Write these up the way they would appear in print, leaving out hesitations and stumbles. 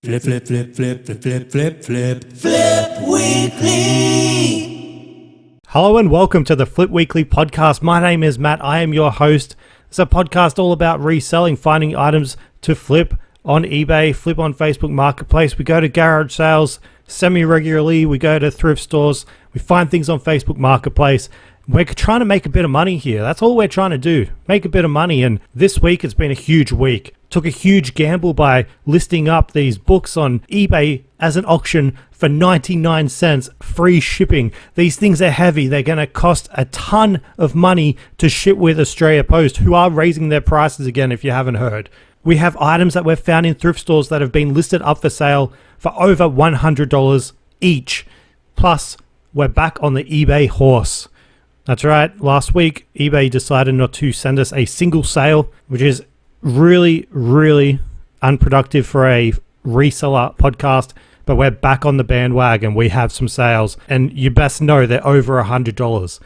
Flip, flip, flip, flip, flip, flip, flip, flip, Flip Weekly. Hello and welcome to the Flip Weekly podcast. My name is Matt. I am your host. It's a podcast all about reselling, finding items to flip on eBay, flip on Facebook Marketplace. We go to garage sales semi-regularly. We go to thrift stores. We find things on Facebook Marketplace. We're trying to make a bit of money here. That's all we're trying to do, make a bit of money. And this week it's been a huge week. Took a huge gamble by listing up these books on eBay as an auction for 99 cents, free shipping. These things are heavy. They're going to cost a ton of money to ship with Australia Post, who are raising their prices again if you haven't heard. We have items that we've found in thrift stores that have been listed up for sale for over $100 each. Plus, we're back on the eBay horse. That's right. Last week, eBay decided not to send us a single sale, which is really unproductive for a reseller podcast, but we're back on the bandwagon. We have some sales, and you best know they're over $100.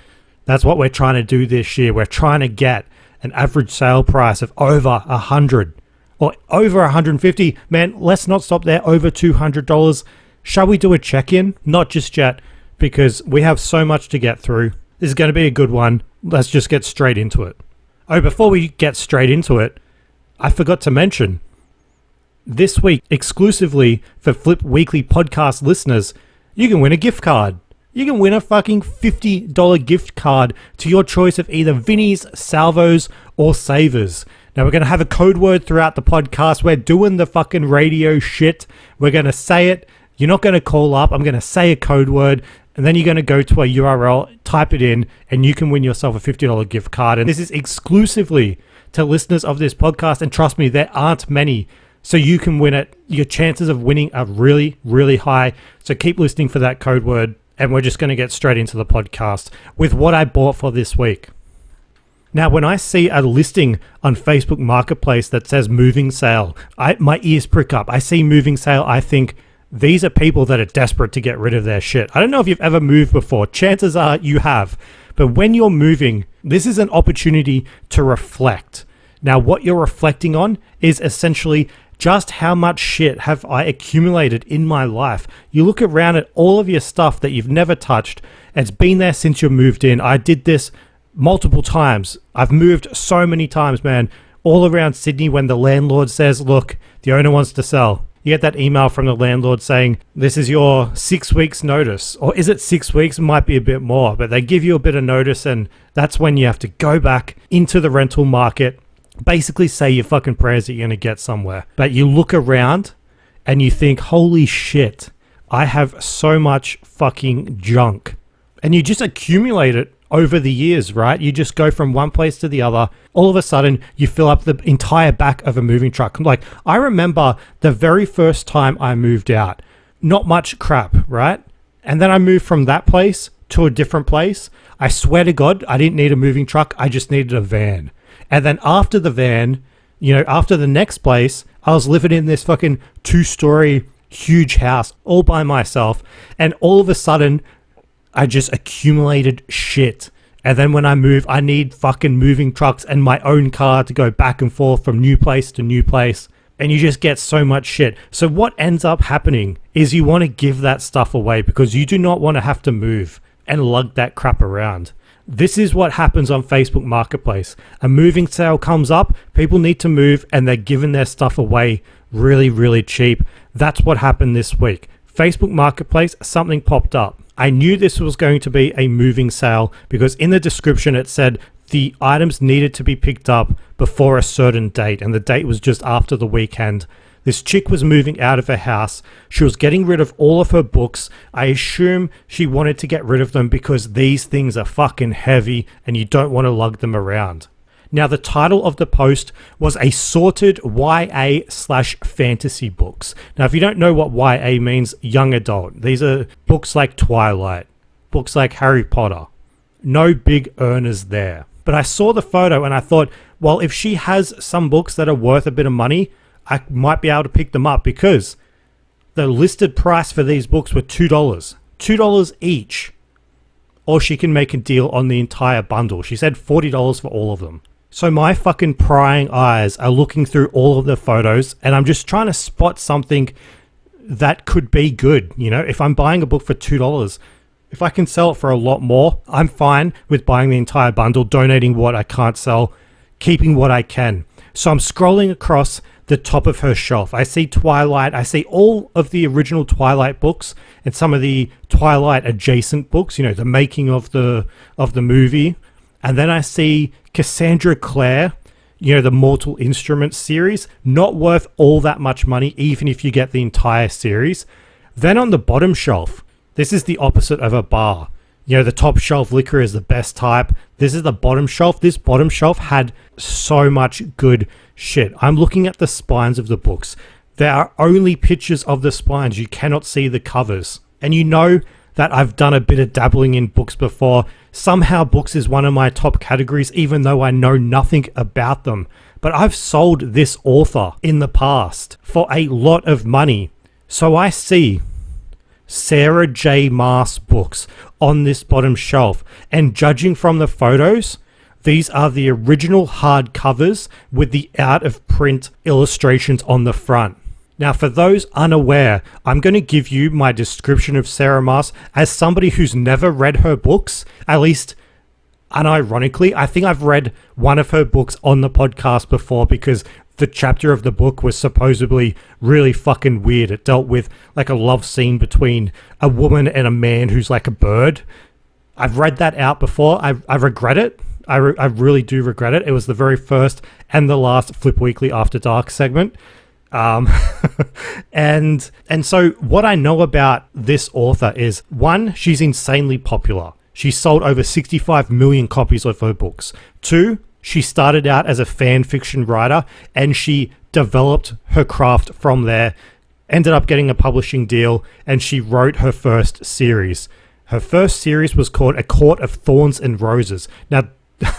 That's what we're trying to do this year. We're trying to get an average sale price of over $100 or over $150. Man, let's not stop there. Over $200. Shall we do a check-in? Not just yet, because we have so much to get through. This is going to be a good one. Let's just get straight into it. Oh, before we get straight into it, I forgot to mention, this week, exclusively for Flip Weekly podcast listeners, you can win a gift card. You can win a fucking $50 gift card to your choice of either Vinnie's, Salvos, or Savers. Now, we're going to have a code word throughout the podcast. We're doing the fucking radio shit. We're going to say it. You're not going to call up. I'm going to say a code word, and then you're going to go to a URL, type it in, and you can win yourself a $50 gift card. And this is exclusively to listeners of this podcast, and trust me, there aren't many, so you can win it. Your chances of winning are really high, so keep listening for that code word, and we're just going to get straight into the podcast with what I bought for this week. Now, when I see a listing on Facebook Marketplace that says moving sale, my ears prick up. I see moving sale, I think these are people that are desperate to get rid of their shit. I don't know if you've ever moved before. Chances are you have. But when you're moving, this is an opportunity to reflect. Now, what you're reflecting on is essentially just how much shit have I accumulated in my life. You look around at all of your stuff that you've never touched. It's been there since you moved in. I did this multiple times. I've moved so many times, man, all around Sydney when the landlord says, look, the owner wants to sell. You get that email from the landlord saying, this is your 6 weeks notice. Or is it 6 weeks? It might be a bit more, but they give you a bit of notice, and that's when you have to go back into the rental market, basically say your fucking prayers that you're going to get somewhere. But you look around and you think, holy shit, I have so much fucking junk. And you just accumulate it over the years, right? You just go from one place to the other. All of a sudden, you fill up the entire back of a moving truck. Like, I remember the very first time I moved out, not much crap, right? And then I moved from that place to a different place. I swear to God, I didn't need a moving truck. I just needed a van. And then after the van, after the next place, I was living in this fucking 2-story huge house all by myself. And all of a sudden, I just accumulated shit. And then when I move, I need fucking moving trucks and my own car to go back and forth from new place to new place. And you just get so much shit. So what ends up happening is you want to give that stuff away because you do not want to have to move and lug that crap around. This is what happens on Facebook Marketplace. A moving sale comes up, people need to move, and they're giving their stuff away really cheap. That's what happened this week. Facebook Marketplace, something popped up. I knew this was going to be a moving sale because in the description it said the items needed to be picked up before a certain date, and the date was just after the weekend. This chick was moving out of her house. She was getting rid of all of her books. I assume she wanted to get rid of them because these things are fucking heavy and you don't want to lug them around. Now, the title of the post was assorted YA/fantasy books. Now, if you don't know what YA means, young adult. These are books like Twilight, books like Harry Potter. No big earners there. But I saw the photo and I thought, well, if she has some books that are worth a bit of money, I might be able to pick them up because the listed price for these books were $2. $2 each. Or she can make a deal on the entire bundle. She said $40 for all of them. So my fucking prying eyes are looking through all of the photos and I'm just trying to spot something that could be good. You know, if I'm buying a book for $2, if I can sell it for a lot more, I'm fine with buying the entire bundle, donating what I can't sell, keeping what I can. So I'm scrolling across the top of her shelf. I see Twilight. I see all of the original Twilight books and some of the Twilight adjacent books, you know, the making of the movie. And then I see Cassandra Clare, you know, the Mortal Instruments series, not worth all that much money, even if you get the entire series. Then on the bottom shelf, this is the opposite of a bar. You know, the top shelf liquor is the best type. This is the bottom shelf. This bottom shelf had so much good shit. I'm looking at the spines of the books. There are only pictures of the spines. You cannot see the covers. And you know that I've done a bit of dabbling in books before. Somehow books is one of my top categories, even though I know nothing about them. But I've sold this author in the past for a lot of money. So I see Sarah J. Maas books on this bottom shelf. And judging from the photos, these are the original hard covers with the out-of-print illustrations on the front. Now, for those unaware, I'm going to give you my description of Sarah Maas as somebody who's never read her books. At least, unironically, I think I've read one of her books on the podcast before because the chapter of the book was supposedly really fucking weird. It dealt with like a love scene between a woman and a man who's like a bird. I've read that out before. I regret it. I really do regret it. It was the very first and the last Flip Weekly After Dark segment. And so what I know about this author is, one, she's insanely popular. She sold over 65 million copies of her books. Two, she started out as a fan fiction writer and she developed her craft from there, ended up getting a publishing deal, and she wrote her first series. Her first series was called A Court of Thorns and Roses. Now,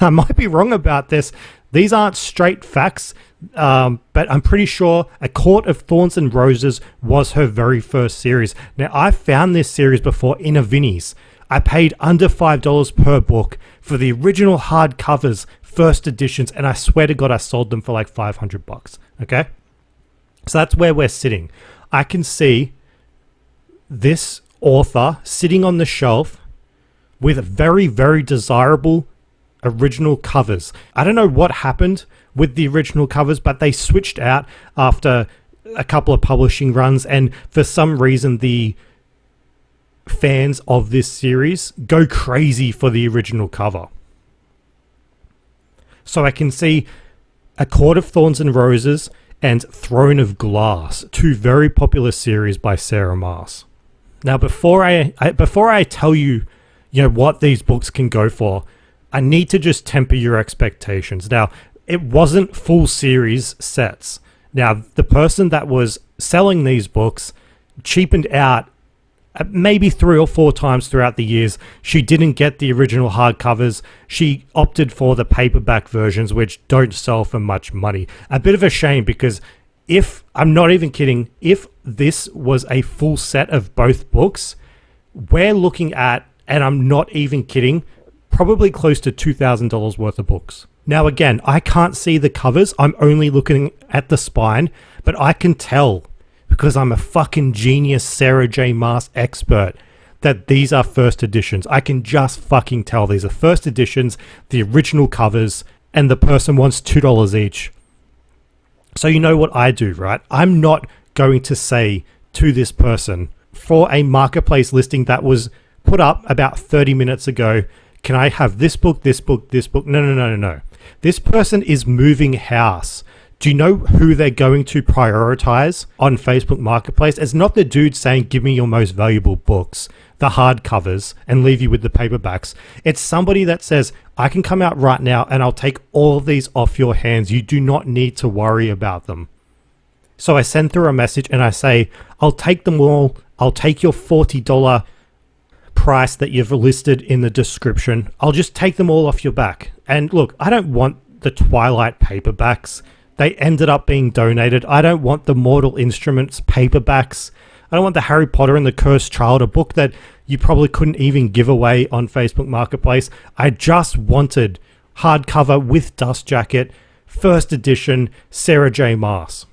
I might be wrong about this. These aren't straight facts, but I'm pretty sure A Court of Thorns and Roses was her very first series. Now, I found this series before in a Vinnie's. I paid under $5 per book for the original hardcovers, first editions, and I swear to God I sold them for like $500, okay? So that's where we're sitting. I can see this author sitting on the shelf with very, very desirable original covers. I don't know what happened with the original covers, but they switched out after a couple of publishing runs, and for some reason the fans of this series go crazy for the original cover. So I can see A Court of Thorns and Roses and Throne of Glass, two very popular series by Sarah Maas. Now, before I tell you, what these books can go for, I need to just temper your expectations. Now, it wasn't full series sets. Now, the person that was selling these books cheapened out maybe 3 or 4 times throughout the years. She didn't get the original hardcovers. She opted for the paperback versions, which don't sell for much money. A bit of a shame, because I'm not even kidding, if this was a full set of both books, we're looking at, and I'm not even kidding, probably close to $2,000 worth of books. Now, again, I can't see the covers. I'm only looking at the spine, but I can tell, because I'm a fucking genius Sarah J. Maas expert, that these are first editions. I can just fucking tell these are first editions, the original covers, and the person wants $2 each. So you know what I do, right? I'm not going to say to this person, for a marketplace listing that was put up about 30 minutes ago, can I have this book, this book, this book? No. This person is moving house. Do you know who they're going to prioritize on Facebook Marketplace? It's not the dude saying, give me your most valuable books, the hardcovers, and leave you with the paperbacks. It's somebody that says, I can come out right now and I'll take all of these off your hands. You do not need to worry about them. So I send through a message and I say, I'll take them all. I'll take your $40 price that you've listed in the description. I'll just take them all off your back. And look, I don't want the Twilight paperbacks. They ended up being donated. I don't want the Mortal Instruments paperbacks. I don't want the Harry Potter and the Cursed Child, a book that you probably couldn't even give away on Facebook Marketplace. I just wanted hardcover with dust jacket, first edition, Sarah J. Maas.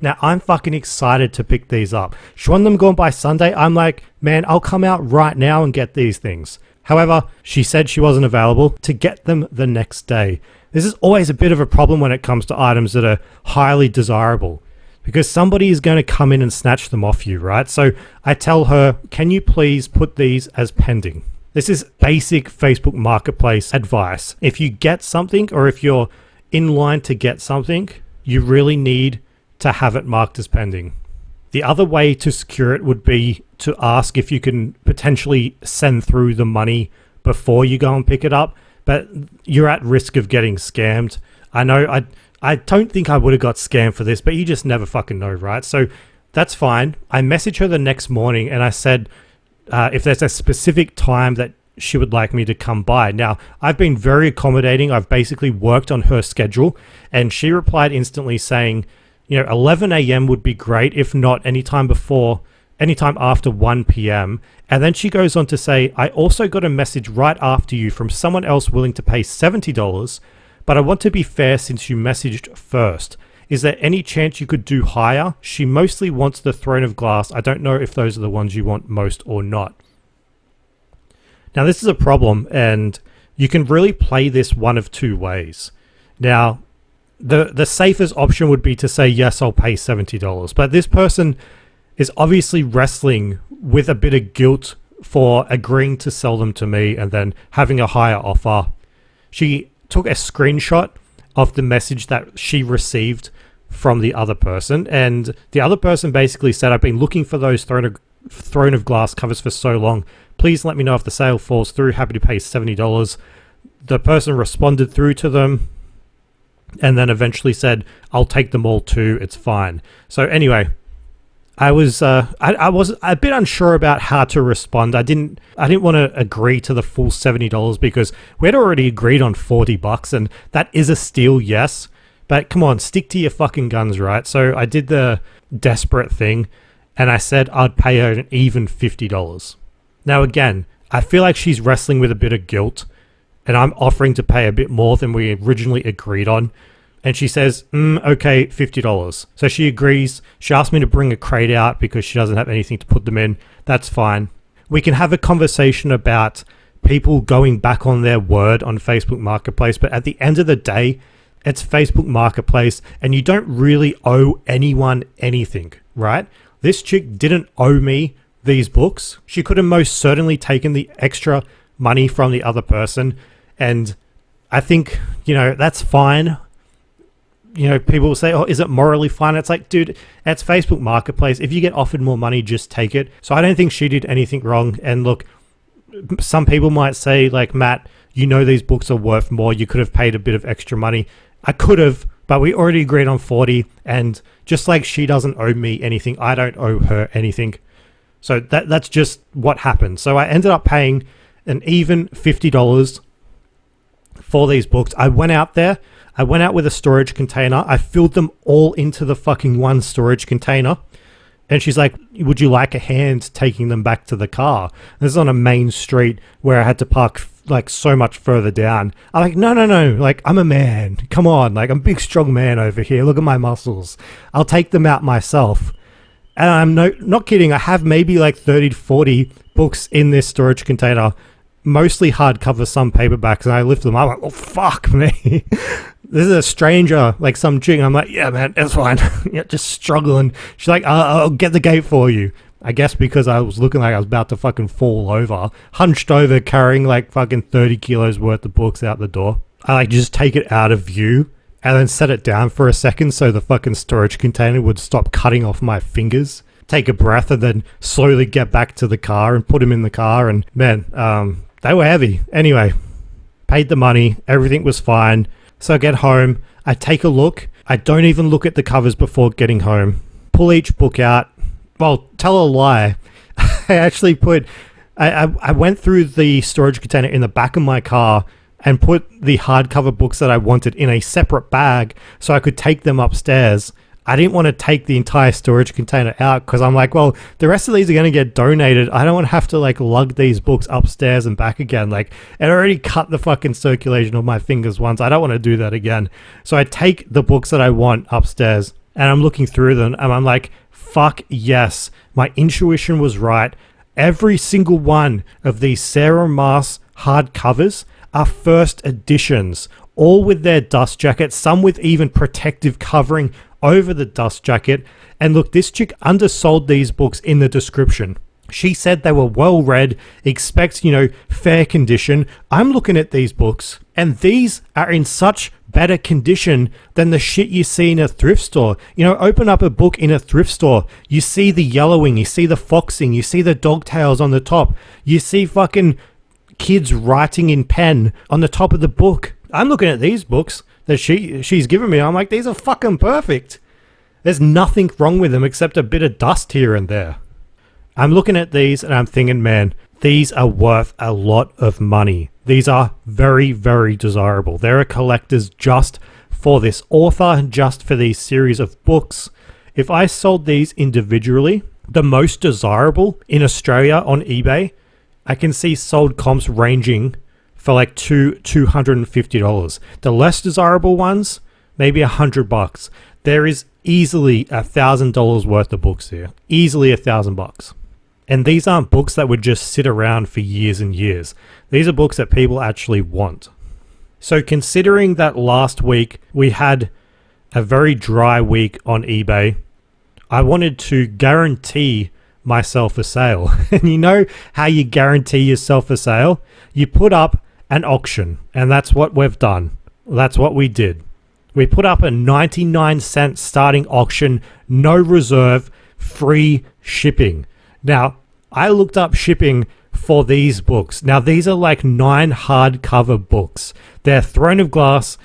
Now, I'm fucking excited to pick these up. She wanted them gone by Sunday. I'm like, man, I'll come out right now and get these things. However, she said she wasn't available to get them the next day. This is always a bit of a problem when it comes to items that are highly desirable, because somebody is going to come in and snatch them off you, right? So I tell her, can you please put these as pending? This is basic Facebook Marketplace advice. If you get something, or if you're in line to get something, you really need to have it marked as pending. The other way to secure it would be to ask if you can potentially send through the money before you go and pick it up, but you're at risk of getting scammed. I know I don't think I would have got scammed for this, but you just never fucking know, right? So that's fine. I messaged her the next morning and I said if there's a specific time that she would like me to come by. Now, I've been very accommodating. I've basically worked on her schedule, and she replied instantly saying, 11 a.m. would be great. If not, anytime after 1 p.m. And then she goes on to say, I also got a message right after you from someone else willing to pay $70, but I want to be fair since you messaged first. Is there any chance you could do higher? She mostly wants the Throne of Glass. I don't know if those are the ones you want most or not. Now, this is a problem, and you can really play this one of two ways. Now, the safest option would be to say, yes, I'll pay $70. But this person is obviously wrestling with a bit of guilt for agreeing to sell them to me and then having a higher offer. She took a screenshot of the message that she received from the other person, and the other person basically said, I've been looking for those Throne of Glass covers for so long. Please let me know if the sale falls through. Happy to pay $70. The person responded through to them and then eventually said, I'll take them all too. It's fine. So anyway, I was a bit unsure about how to respond. I didn't want to agree to the full $70 because we had already agreed on $40, and that is a steal, yes. But come on, stick to your fucking guns, right? So I did the desperate thing, and I said I'd pay her an even $50. Now again, I feel like she's wrestling with a bit of guilt, and I'm offering to pay a bit more than we originally agreed on. And she says, okay, $50. So she agrees. She asked me to bring a crate out because she doesn't have anything to put them in. That's fine. We can have a conversation about people going back on their word on Facebook Marketplace. But at the end of the day, it's Facebook Marketplace, and you don't really owe anyone anything, right? This chick didn't owe me these books. She could have most certainly taken the extra money from the other person. And I think, that's fine. People will say, oh, is it morally fine? It's like, dude, it's Facebook Marketplace. If you get offered more money, just take it. So I don't think she did anything wrong. And look, some people might say, like, Matt, these books are worth more. You could have paid a bit of extra money. I could have, but we already agreed on 40. And just like she doesn't owe me anything, I don't owe her anything. So that's just what happened. So I ended up paying an even $50 for these books. I went out with a storage container. I filled them all into the fucking one storage container. And she's like, would you like a hand taking them back to the car? This is on a main street where I had to park like so much further down. I'm like, no. Like, I'm a man. Come on. Like, I'm a big, strong man over here. Look at my muscles. I'll take them out myself. And I'm not kidding. I have maybe like 30 to 40 books in this storage container, mostly hardcover, some paperbacks. And I lift them up. I'm like, oh, fuck me. This is a stranger, like some chick. I'm like, yeah, man, it's fine. Yeah, just struggling. She's like, I'll get the gate for you. I guess because I was looking like I was about to fucking fall over, hunched over, carrying like fucking 30 kilos worth of books out the door. I like just take it out of view and then set it down for a second so the fucking storage container would stop cutting off my fingers. Take a breath and then slowly get back to the car and put them in the car. And man, they were heavy. Anyway, paid the money. Everything was fine. So I get home. I take a look. I don't even look at the covers before getting home. Pull each book out. Well, tell a lie. I actually I went through the storage container in the back of my car and put the hardcover books that I wanted in a separate bag so I could take them upstairs. I didn't want to take the entire storage container out because I'm like, well, the rest of these are going to get donated. I don't want to have to like lug these books upstairs and back again. Like, it already cut the fucking circulation of my fingers once. I don't want to do that again. So I take the books that I want upstairs. and I'm looking through them and I'm like, fuck yes, my intuition was right. Every single one of these Sarah Maas hardcovers are first editions, all with their dust jacket, some with even protective covering over the dust jacket. And look, this chick undersold these books in the description. She said they were well read, expect, fair condition. I'm looking at these books and these are in such better condition than the shit you see in a thrift store. Open up a book in a thrift store. You see the yellowing, you see the foxing, you see the dogtails on the top. You see fucking kids writing in pen on the top of the book. I'm looking at these books that she's given me. I'm like, these are fucking perfect. There's nothing wrong with them except a bit of dust here and there. I'm looking at these and I'm thinking, man, these are worth a lot of money. These are very, very desirable. There are collectors just for this author, just for these series of books. If I sold these individually, the most desirable in Australia on eBay, I can see sold comps ranging for like $250. The less desirable ones, maybe $100. There is easily $1,000 worth of books here. Easily $1,000. And these aren't books that would just sit around for years and years. These are books that people actually want. So considering that last week we had a very dry week on eBay, I wanted to guarantee myself a sale. And you know how you guarantee yourself a sale? You put up an auction, and that's what we've done. That's what we did. We put up a 99-cent starting auction, no reserve, free shipping. Now, I looked up shipping for these books. Now, these are like 9 hardcover books. They're Throne of Glass,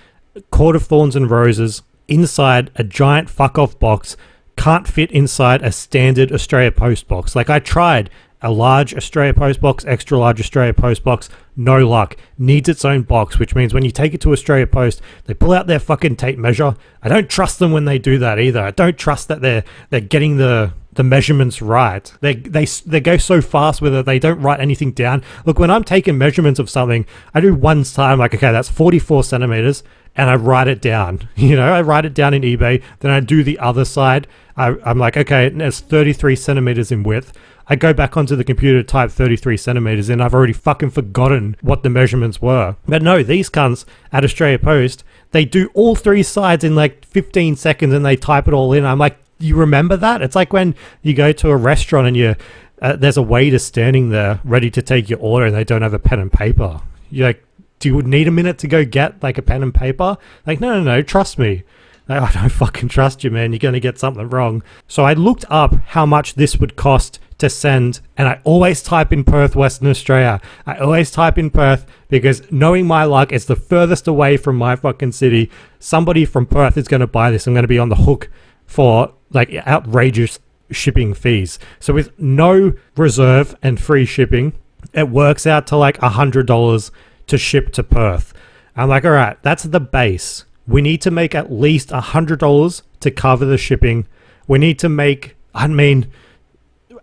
Court of Thorns and Roses, inside a giant fuck-off box, can't fit inside a standard Australia Post box. Like, I tried a large Australia Post box, extra large Australia Post box, no luck. Needs its own box, which means when you take it to Australia Post, they pull out their fucking tape measure. I don't trust them when they do that either. I don't trust that they're getting the measurements right. They go so fast with it, they don't write anything down. Look, when I'm taking measurements of something, I do one time, like, okay, that's 44 centimeters, and I write it down. I write it down in eBay, then I do the other side. I'm like, okay, it's 33 centimeters in width. I go back onto the computer, type 33 centimeters in. I've already fucking forgotten what the measurements were. But no, these cunts at Australia Post, they do all 3 sides in like 15 seconds and they type it all in. I'm like, you remember that? It's like when you go to a restaurant and there's a waiter standing there ready to take your order and they don't have a pen and paper. You're like, do you need a minute to go get like a pen and paper? Like, no, trust me. Like, I don't fucking trust you, man. You're going to get something wrong. So I looked up how much this would cost to send, and I always type in Perth, Western Australia. I always type in Perth because, knowing my luck, it's the furthest away from my fucking city. Somebody from Perth is going to buy this. I'm going to be on the hook for like outrageous shipping fees. So with no reserve and free shipping, it works out to like $100 to ship to Perth. I'm like, all right, that's the base. We need to make at least $100 to cover the shipping. We need to make,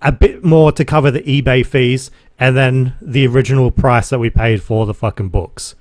a bit more to cover the eBay fees and then the original price that we paid for the fucking books.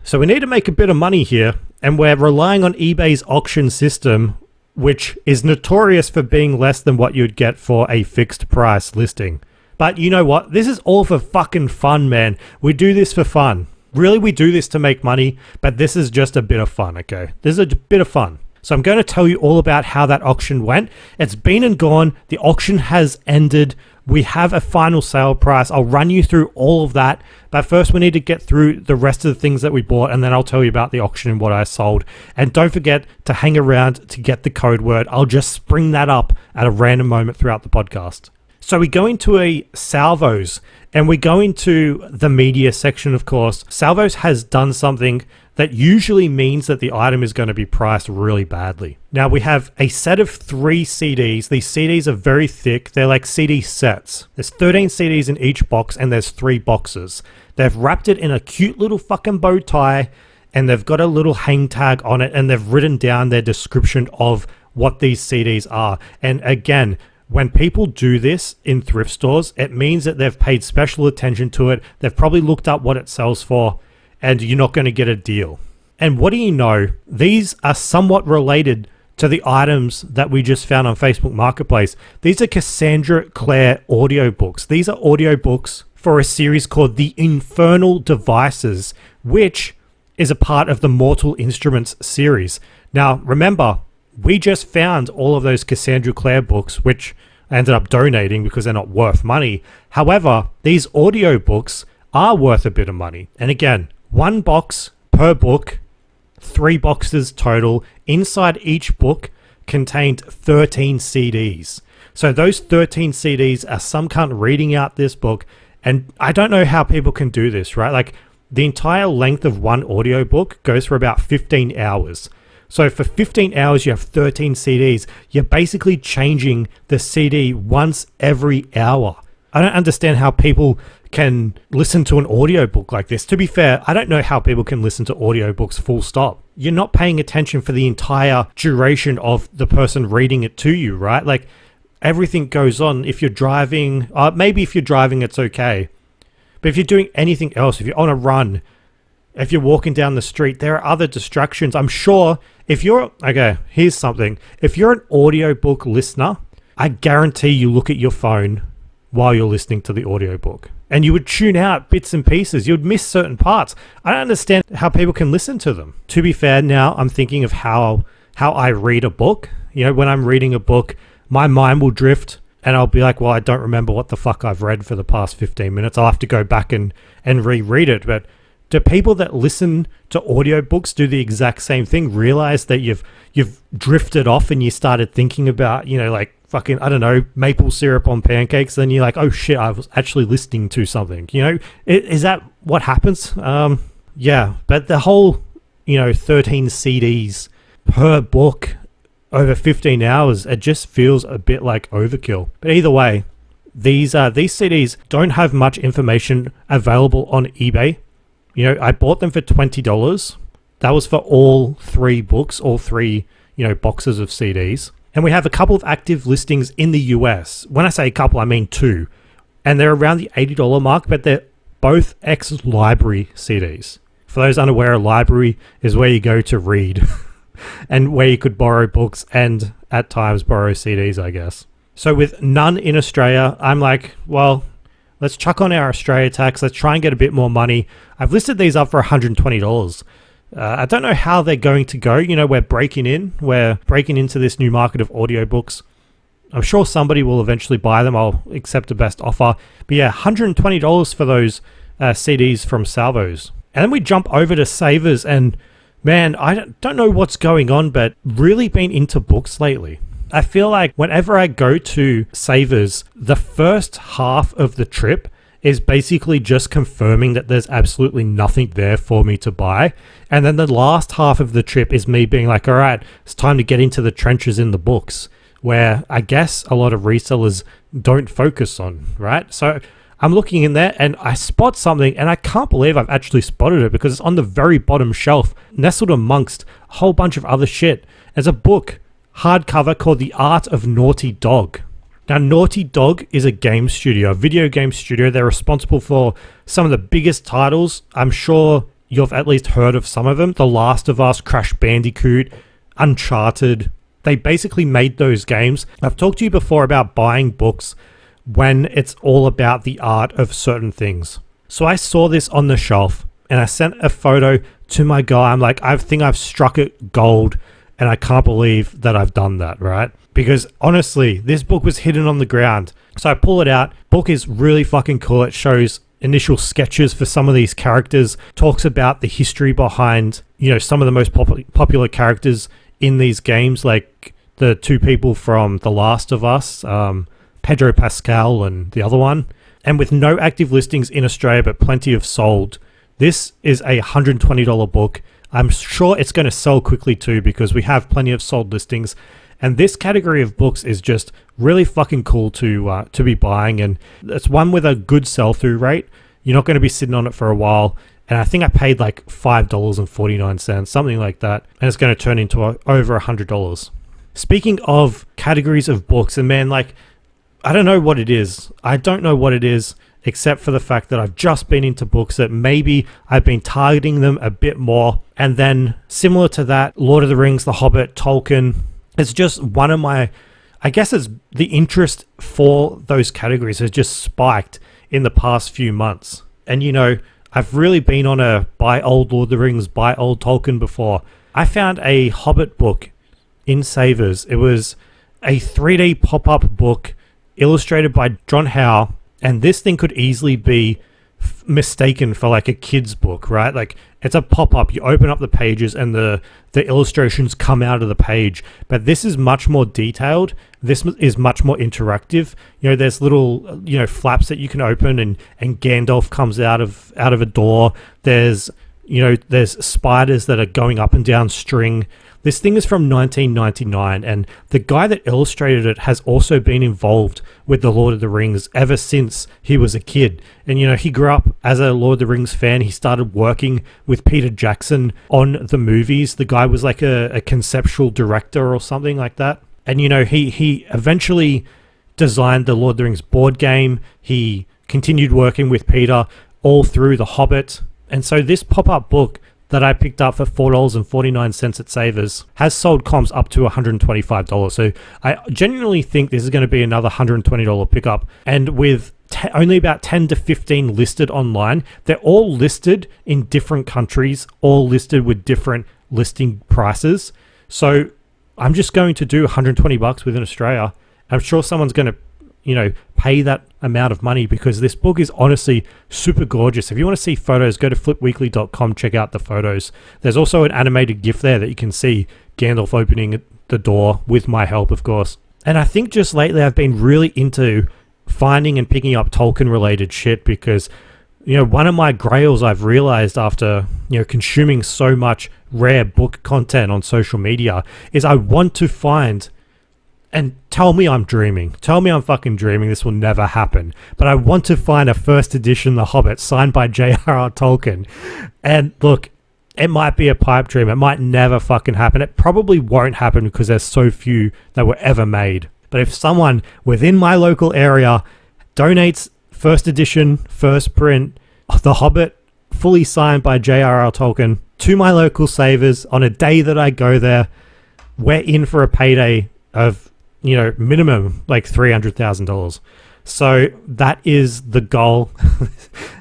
So we need to make a bit of money here, and we're relying on eBay's auction system, which is notorious for being less than what you'd get for a fixed price listing. But you know what? This is all for fucking fun, man. We do this for fun. Really, we do this to make money, but this is just a bit of fun, okay? This is a bit of fun. So I'm going to tell you all about how that auction went. It's been and gone. The auction has ended. We have a final sale price. I'll run you through all of that. But first, we need to get through the rest of the things that we bought, and then I'll tell you about the auction and what I sold. And don't forget to hang around to get the code word. I'll just spring that up at a random moment throughout the podcast. So we go into a Salvos, and we go into the media section, of course. Salvos has done something that usually means that the item is going to be priced really badly. Now, we have a set of 3 CDs. These CDs are very thick. They're like CD sets. There's 13 CDs in each box, and there's 3 boxes. They've wrapped it in a cute little fucking bow tie, and they've got a little hang tag on it, and they've written down their description of what these CDs are. And again, when people do this in thrift stores, it means that they've paid special attention to it. They've probably looked up what it sells for, and you're not going to get a deal. And what do you know? These are somewhat related to the items that we just found on Facebook Marketplace. These are Cassandra Clare audiobooks. These are audiobooks for a series called The Infernal Devices, which is a part of the Mortal Instruments series. Now, remember, we just found all of those Cassandra Clare books, which I ended up donating because they're not worth money. However, these audiobooks are worth a bit of money. And again, 1 box per book, 3 boxes total. Inside each book contained 13 CDs. So those 13 CDs are some cunt reading out this book. And I don't know how people can do this, right? Like, the entire length of one audiobook goes for about 15 hours. So for 15 hours, you have 13 CDs. You're basically changing the CD once every hour. I don't understand how people can listen to an audiobook like this. To be fair, I don't know how people can listen to audiobooks full stop. You're not paying attention for the entire duration of the person reading it to you, right? Like, everything goes on. If you're driving, maybe if you're driving, it's okay. But if you're doing anything else, if you're on a run, if you're walking down the street, there are other distractions. I'm sure okay, here's something. If you're an audiobook listener, I guarantee you look at your phone while you're listening to the audiobook. And you would tune out bits and pieces. You'd miss certain parts. I don't understand how people can listen to them. To be fair, now I'm thinking of how I read a book. You know, when I'm reading a book, my mind will drift and I'll be like, well, I don't remember what the fuck I've read for the past 15 minutes. I'll have to go back and reread it. But do people that listen to audiobooks do the exact same thing? Realize that you've drifted off and you started thinking about, you know, like fucking, I don't know, maple syrup on pancakes. Then you're like, oh shit, I was actually listening to something. You know, is that what happens? Yeah, but the whole, 13 CDs per book over 15 hours, it just feels a bit like overkill. But either way, these CDs don't have much information available on eBay. I bought them for $20. That was for all 3 books, all 3, boxes of CDs. And we have a couple of active listings in the US. When I say a couple, I mean 2. And they're around the $80 mark, but they're both ex-library CDs. For those unaware, a library is where you go to read and where you could borrow books and at times borrow CDs, I guess. So with none in Australia, I'm like, well, let's chuck on our Australia tax. Let's try and get a bit more money. I've listed these up for $120. I don't know how they're going to go. We're breaking into this new market of audiobooks. I'm sure somebody will eventually buy them. I'll accept the best offer. But yeah, $120 for those CDs from Salvos. And then we jump over to Savers, and man, I don't know what's going on, but really been into books lately. I feel like whenever I go to Savers, the first half of the trip is basically just confirming that there's absolutely nothing there for me to buy. And then the last half of the trip is me being like, all right, it's time to get into the trenches in the books, where I guess a lot of resellers don't focus on, right? So I'm looking in there and I spot something, and I can't believe I've actually spotted it because it's on the very bottom shelf, nestled amongst a whole bunch of other shit. There's a book, hardcover, called The Art of Naughty Dog. Now, Naughty Dog is a game studio, a video game studio. They're responsible for some of the biggest titles. I'm sure you've at least heard of some of them. The Last of Us, Crash Bandicoot, Uncharted. They basically made those games. I've talked to you before about buying books when it's all about the art of certain things. So I saw this on the shelf and I sent a photo to my guy. I'm like, I think I've struck it gold. And I can't believe that I've done that, right? Because honestly, this book was hidden on the ground. So I pull it out. Book is really fucking cool. It shows initial sketches for some of these characters, talks about the history behind, some of the most popular characters in these games, like the 2 people from The Last of Us, Pedro Pascal and the other one. And with no active listings in Australia, but plenty of sold, this is a $120 book. I'm sure it's going to sell quickly too, because we have plenty of sold listings. And this category of books is just really fucking cool to be buying. And it's one with a good sell-through rate. You're not going to be sitting on it for a while. And I think I paid like $5.49, something like that. And it's going to turn into over $100. Speaking of categories of books, and man, like, I don't know what it is. I don't know what it is, except for the fact that I've just been into books that maybe I've been targeting them a bit more. And then similar to that, Lord of the Rings, The Hobbit, Tolkien, It's just one of my, I guess it's the interest for those categories has just spiked in the past few months. And, I've really been on a buy old Lord of the Rings, buy old Tolkien before. I found a Hobbit book in Savers. It was a 3D pop-up book illustrated by John Howe, and this thing could easily be mistaken for like a kid's book, right? Like it's a pop-up, you open up the pages and the illustrations come out of the page, but this is much more detailed. This is much more interactive. There's little flaps that you can open, and Gandalf comes out of a door. There's spiders that are going up and down string. This thing is from 1999, and the guy that illustrated it has also been involved with The Lord of the Rings ever since he was a kid. And, he grew up as a Lord of the Rings fan. He started working with Peter Jackson on the movies. The guy was like a conceptual director or something like that. And, he eventually designed the Lord of the Rings board game. He continued working with Peter all through The Hobbit. And so this pop-up book that I picked up for $4.49 at Savers has sold comps up to $125. So I genuinely think this is going to be another $120 pickup. And with only about 10 to 15 listed online, they're all listed in different countries, all listed with different listing prices. So I'm just going to do $120 within Australia. I'm sure someone's going to pay that amount of money, because this book is honestly super gorgeous. If you want to see photos, go to flipweekly.com, check out the photos. There's also an animated GIF there that you can see Gandalf opening the door with my help, of course. And I think just lately I've been really into finding and picking up Tolkien related shit, because one of my grails I've realized after consuming so much rare book content on social media is I want to find, and tell me I'm dreaming. Tell me I'm fucking dreaming. This will never happen. But I want to find a first edition The Hobbit signed by J.R.R. Tolkien. And look, it might be a pipe dream. It might never fucking happen. It probably won't happen because there's so few that were ever made. But if someone within my local area donates first edition, first print, The Hobbit, fully signed by J.R.R. Tolkien, to my local Savers on a day that I go there, we're in for a payday of minimum like $300,000. So that is the goal.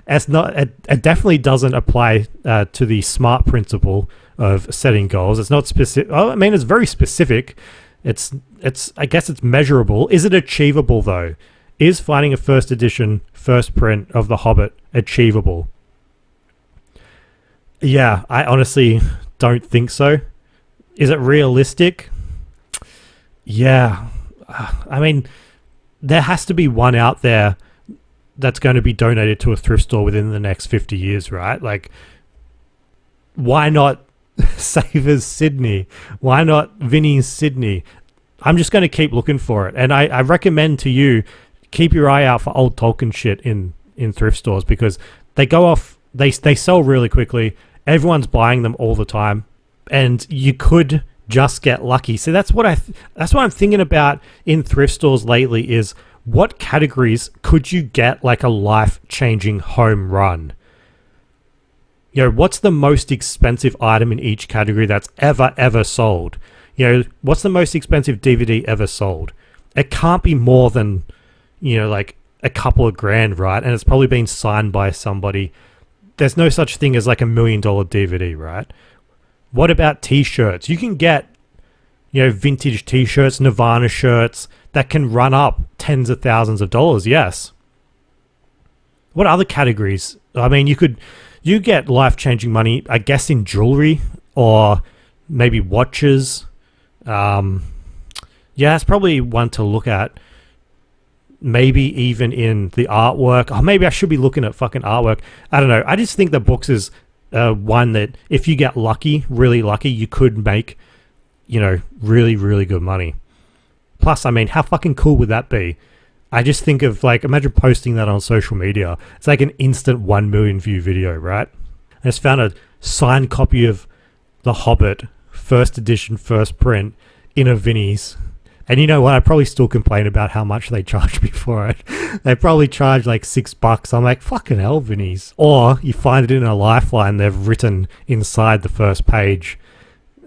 It definitely doesn't apply to the SMART principle of setting goals. It's not specific. Oh, I mean, it's very specific. I guess it's measurable. Is it achievable though? Is finding a first edition, first print of The Hobbit achievable? Yeah, I honestly don't think so. Is it realistic? Yeah. I mean, there has to be one out there that's going to be donated to a thrift store within the next 50 years, right? Like, why not Savers Sydney? Why not Vinnie's Sydney? I'm just going to keep looking for it. And I recommend to you, keep your eye out for old Tolkien shit in thrift stores, because they go off, they sell really quickly. Everyone's buying them all the time. And you could just get lucky. So that's what I'm thinking about in thrift stores lately, is what categories could you get like a life-changing home run? What's the most expensive item in each category that's ever sold? What's the most expensive DVD ever sold? It can't be more than, like a couple of grand, right? And it's probably been signed by somebody. There's no such thing as like $1 million DVD, right? What about t-shirts? You can get, vintage t-shirts, Nirvana shirts that can run up tens of thousands of dollars. Yes. What other categories? I mean, you get life-changing money, I guess, in jewelry or maybe watches. Yeah, that's probably one to look at. Maybe even in the artwork. Oh, maybe I should be looking at fucking artwork. I don't know. I just think that books is one that if you get lucky, really lucky, you could make, really, really good money. Plus, I mean, how fucking cool would that be? I just think of, like, imagine posting that on social media. It's like an instant 1 million view video, right? I just found a signed copy of The Hobbit, first edition, first print, in a Vinnie's. And you know what? I probably still complain about how much they charge me for it. They probably charge like $6. I'm like, fucking hell, Vinnie's. Or you find it in a Lifeline they've written inside the first page,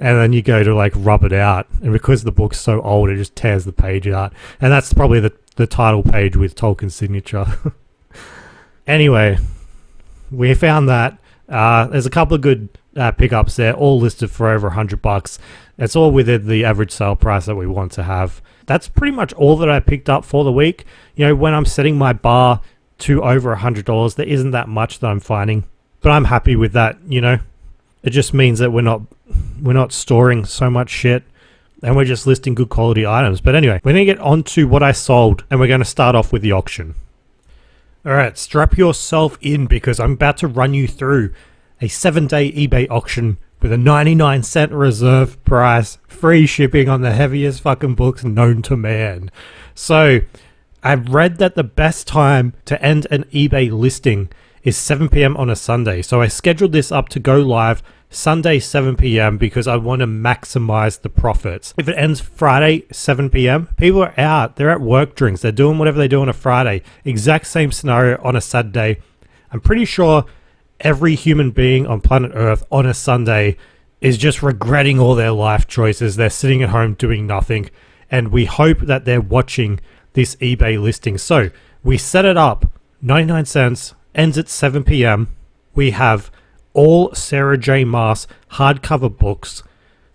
and then you go to like rub it out, and because the book's so old, it just tears the page out, and that's probably the title page with Tolkien's signature. Anyway, we found that there's a couple of good pickups there, all listed for over $100. It's all within the average sale price that we want to have. That's pretty much all that I picked up for the week. You know, when I'm setting my bar to over $100, there isn't that much that I'm finding, but I'm happy with that. You know, it just means that we're not storing so much shit, and we're just listing good quality items. But anyway, we're going to get on to what I sold, and we're going to start off with the auction. All right, strap yourself in because I'm about to run you through a 7-day eBay auction with a 99-cent reserve price, free shipping on the heaviest fucking books known to man. So, I've read that the best time to end an eBay listing is 7 p.m. on a Sunday. So I scheduled this up to go live Sunday 7 p.m. because I want to maximize the profits. If it ends Friday 7 p.m., people are out. They're at work drinks. They're doing whatever they do on a Friday. Exact same scenario on a Saturday. I'm pretty sure every human being on planet Earth on a Sunday is just regretting all their life choices. They're sitting at home doing nothing. And we hope that they're watching this eBay listing. So we set it up, 99 cents, ends at 7 p.m. We have all Sarah J. Maas hardcover books.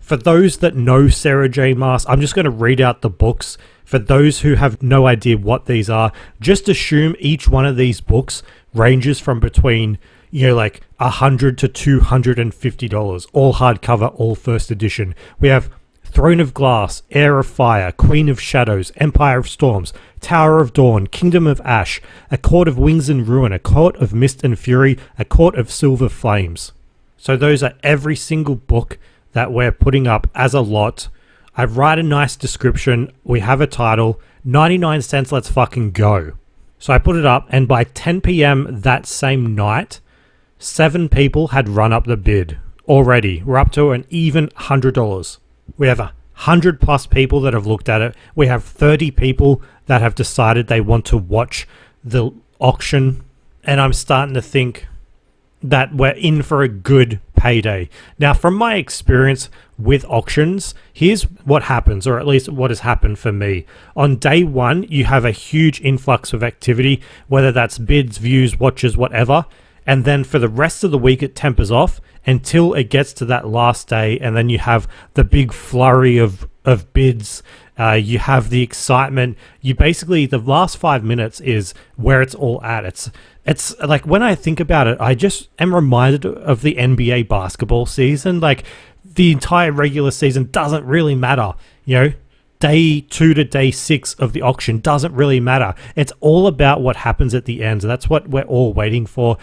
For those that know Sarah J. Maas, I'm just going to read out the books. For those who have no idea what these are, just assume each one of these books ranges from between, you know, like $100 to $250, all hardcover, all first edition. We have Throne of Glass, Heir of Fire, Queen of Shadows, Empire of Storms, Tower of Dawn, Kingdom of Ash, A Court of Wings and Ruin, A Court of Mist and Fury, A Court of Silver Flames. So those are every single book that we're putting up as a lot. I write a nice description. We have a title. 99 cents, let's fucking go. So I put it up, and by 10 p.m. that same night, 7 people had run up the bid already. We're up to an even $100. We have 100 plus people that have looked at it. We have 30 people that have decided they want to watch the auction. And I'm starting to think that we're in for a good payday. Now, from my experience with auctions, here's what happens, or at least what has happened for me. On day one, you have a huge influx of activity, whether that's bids, views, watches, whatever. And then for the rest of the week, it tempers off until it gets to that last day, and then you have the big flurry of bids. You have the excitement. You basically, the last 5 minutes is where it's all at. It's like, when I think about it, I just am reminded of the NBA basketball season. Like, the entire regular season doesn't really matter, you know. Day 2 to day 6 of the auction doesn't really matter. It's all about what happens at the end. That's what we're all waiting for,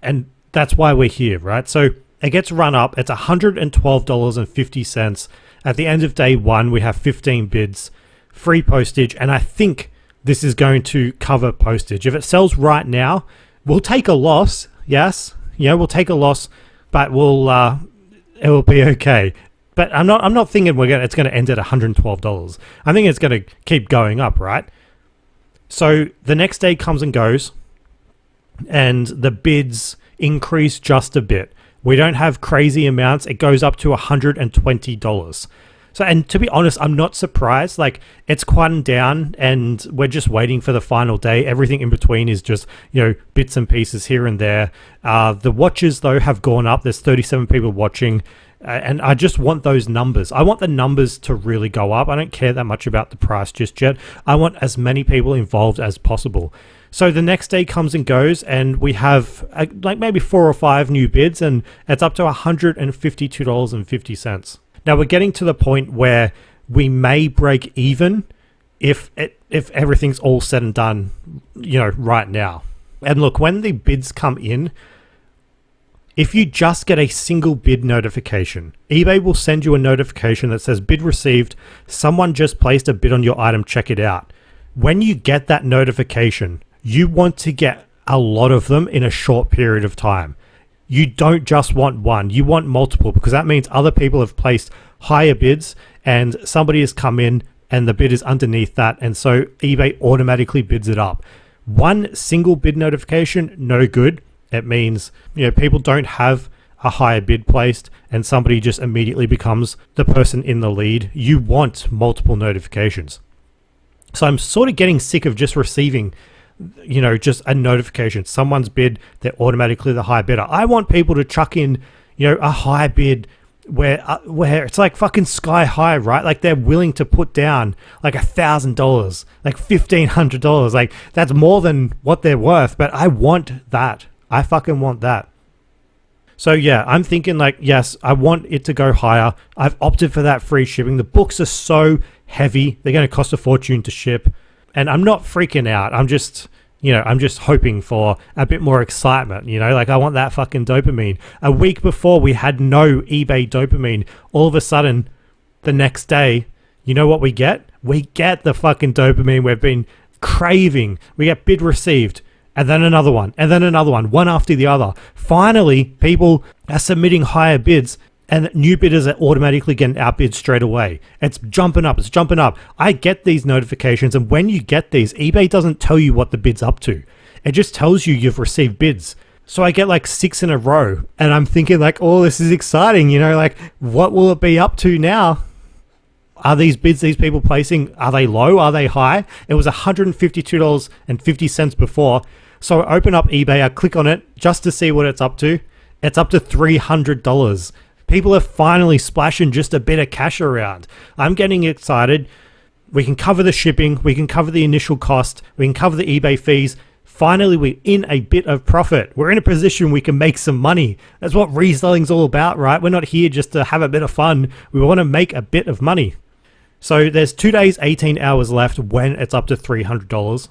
and that's why we're here, right? So it gets run up. It's $112.50. At the end of day 1, we have 15 bids, free postage, and I think this is going to cover postage. If it sells right now, we'll take a loss. Yes, you know, we'll take a loss, but it will be okay. But I'm not thinking it's going to end at $112. I think it's going to keep going up, right? So the next day comes and goes, and the bids increase just a bit. We don't have crazy amounts. It goes up to $120. So, and to be honest, I'm not surprised. Like, it's quieting down, and we're just waiting for the final day. Everything in between is just, you know, bits and pieces here and there. The watches, though, have gone up. There's 37 people watching. And I just want those numbers. I want the numbers to really go up. I don't care that much about the price just yet. I want as many people involved as possible. So the next day comes and goes, and we have like maybe 4 or 5 new bids, and it's up to $152.50. Now we're getting to the point where we may break even if everything's all said and done, you know, right now. And look, when the bids come in, if you just get a single bid notification, eBay will send you a notification that says bid received, someone just placed a bid on your item, check it out. When you get that notification, you want to get a lot of them in a short period of time. You don't just want one, you want multiple, because that means other people have placed higher bids and somebody has come in and the bid is underneath that, and so eBay automatically bids it up. One single bid notification, no good. It means, you know, people don't have a higher bid placed and somebody just immediately becomes the person in the lead, you want multiple notifications. So I'm sort of getting sick of just receiving, just a notification. Someone's bid, they're automatically the high bidder. I want people to chuck in, a high bid where it's like fucking sky high, right? Like they're willing to put down like $1,000, like $1,500. Like that's more than what they're worth, but I want that. I fucking want that. So yeah, I'm thinking like, yes, I want it to go higher. I've opted for that free shipping. The books are so heavy. They're going to cost a fortune to ship. And I'm not freaking out. I'm just hoping for a bit more excitement, like I want that fucking dopamine. A week before we had no eBay dopamine. All of a sudden, the next day, you know what we get? We get the fucking dopamine we've been craving. We get bid received. And then another one, one after the other. Finally, people are submitting higher bids and new bidders are automatically getting outbid straight away. It's jumping up. I get these notifications, and when you get these, eBay doesn't tell you what the bid's up to. It just tells you you've received bids. So I get like 6 in a row, and I'm thinking like, oh, this is exciting. Like what will it be up to now? Are these bids these people placing, are they low? Are they high? It was $152.50 before. So I open up eBay, I click on it just to see what it's up to. It's up to $300. People are finally splashing just a bit of cash around. I'm getting excited. We can cover the shipping. We can cover the initial cost. We can cover the eBay fees. Finally, we're in a bit of profit. We're in a position we can make some money. That's what reselling's all about, right? We're not here just to have a bit of fun. We want to make a bit of money. So there's 2 days, 18 hours left when it's up to $300.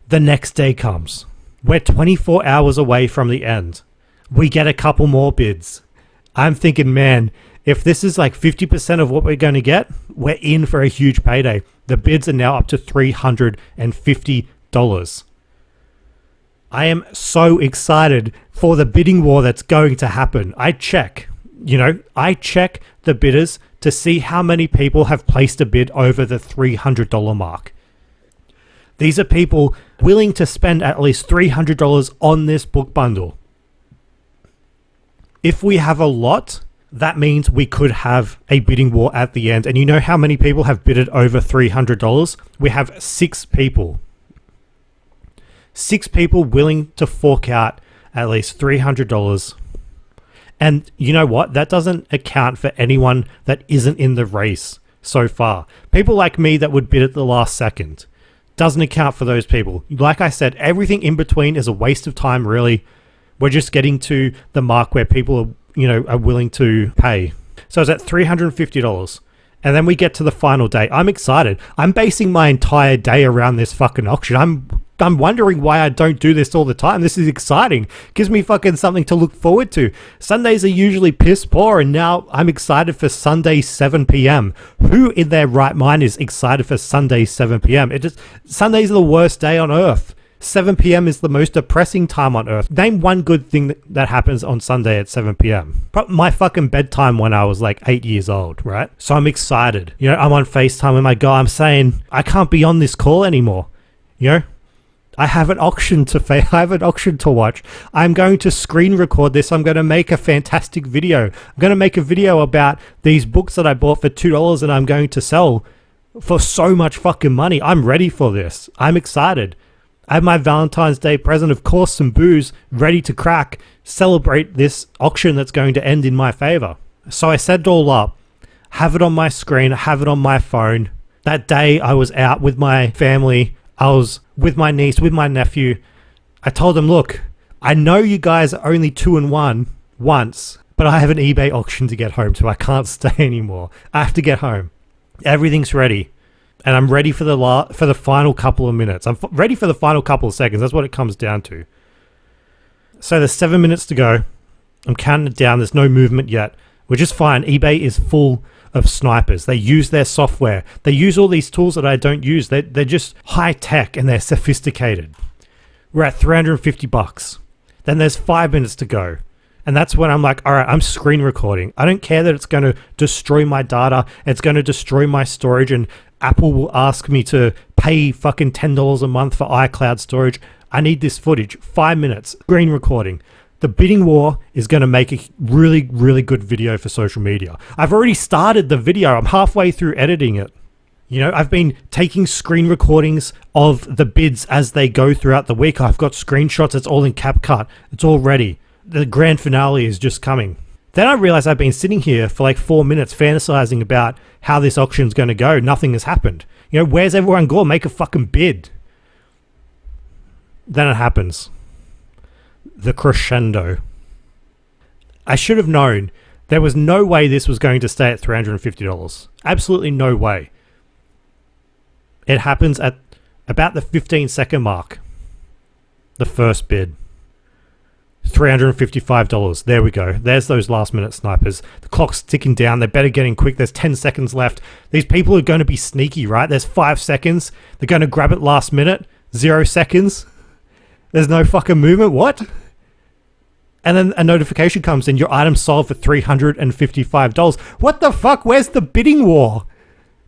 The next day comes. We're 24 hours away from the end. We get a couple more bids. I'm thinking, man, if this is like 50% of what we're going to get, we're in for a huge payday. The bids are now up to $350. I am so excited for the bidding war that's going to happen. I check the bidders to see how many people have placed a bid over the $300 mark. These are people willing to spend at least $300 on this book bundle. If we have a lot, that means we could have a bidding war at the end. And you know how many people have bidded over $300? We have 6 people. 6 people willing to fork out at least $300. And you know what? That doesn't account for anyone that isn't in the race so far. People like me that would bid at the last second. Doesn't account for those people. Like I said, everything in between is a waste of time, really. We're just getting to the mark where people are willing to pay. So it's at $350. And then we get to the final day. I'm excited. I'm basing my entire day around this fucking auction. I'm wondering why I don't do this all the time. This is exciting. Gives me fucking something to look forward to. Sundays are usually piss poor, and now I'm excited for Sunday 7 p.m. Who in their right mind is excited for Sunday 7 p.m.? Sundays are the worst day on earth. 7 p.m. is the most depressing time on earth. Name one good thing that happens on Sunday at 7 p.m. My fucking bedtime when I was like 8 years old, right? So I'm excited. I'm on FaceTime with my guy. I'm saying, I can't be on this call anymore. I have an auction to watch. I'm going to screen record this. I'm going to make a fantastic video. I'm going to make a video about these books that I bought for $2 and I'm going to sell for so much fucking money. I'm ready for this. I'm excited. I have my Valentine's Day present, of course, some booze ready to crack, celebrate this auction that's going to end in my favor. So I set it all up, have it on my screen, have it on my phone. That day I was out with my family. I was with my niece, with my nephew. I told them, look, I know you guys are only 2-1 once, but I have an eBay auction to get home to. I can't stay anymore. I have to get home. Everything's ready. And I'm ready for the final couple of minutes. I'm ready for the final couple of seconds. That's what it comes down to. So there's 7 minutes to go. I'm counting it down. There's no movement yet, which is fine. eBay is full of snipers. They use their software. They use all these tools that I don't use. They're just high tech and they're sophisticated. We're at $350. Then there's 5 minutes to go. And that's when I'm like, all right, I'm screen recording. I don't care that it's going to destroy my data. It's going to destroy my storage, and Apple will ask me to pay fucking $10 a month for iCloud storage. I need this footage. 5 minutes, screen recording. The bidding war is going to make a really, really good video for social media. I've already started the video. I'm halfway through editing it. You know, I've been taking screen recordings of the bids as they go throughout the week. I've got screenshots. It's all in CapCut. It's all ready. The grand finale is just coming. Then I realized I've been sitting here for like 4 minutes fantasizing about how this auction's going to go. Nothing has happened. You know, where's everyone gone? Make a fucking bid. Then it happens. The crescendo. I should have known there was no way this was going to stay at $350. Absolutely no way. It happens at about the 15-second mark. The first bid. $355. There we go. There's those last minute snipers. The clock's ticking down. They better get in quick. There's 10 seconds left. These people are going to be sneaky, right? There's 5 seconds. They're going to grab it last minute. 0 seconds. There's no fucking movement. What? And then a notification comes in. Your item sold for $355. What the fuck? Where's the bidding war?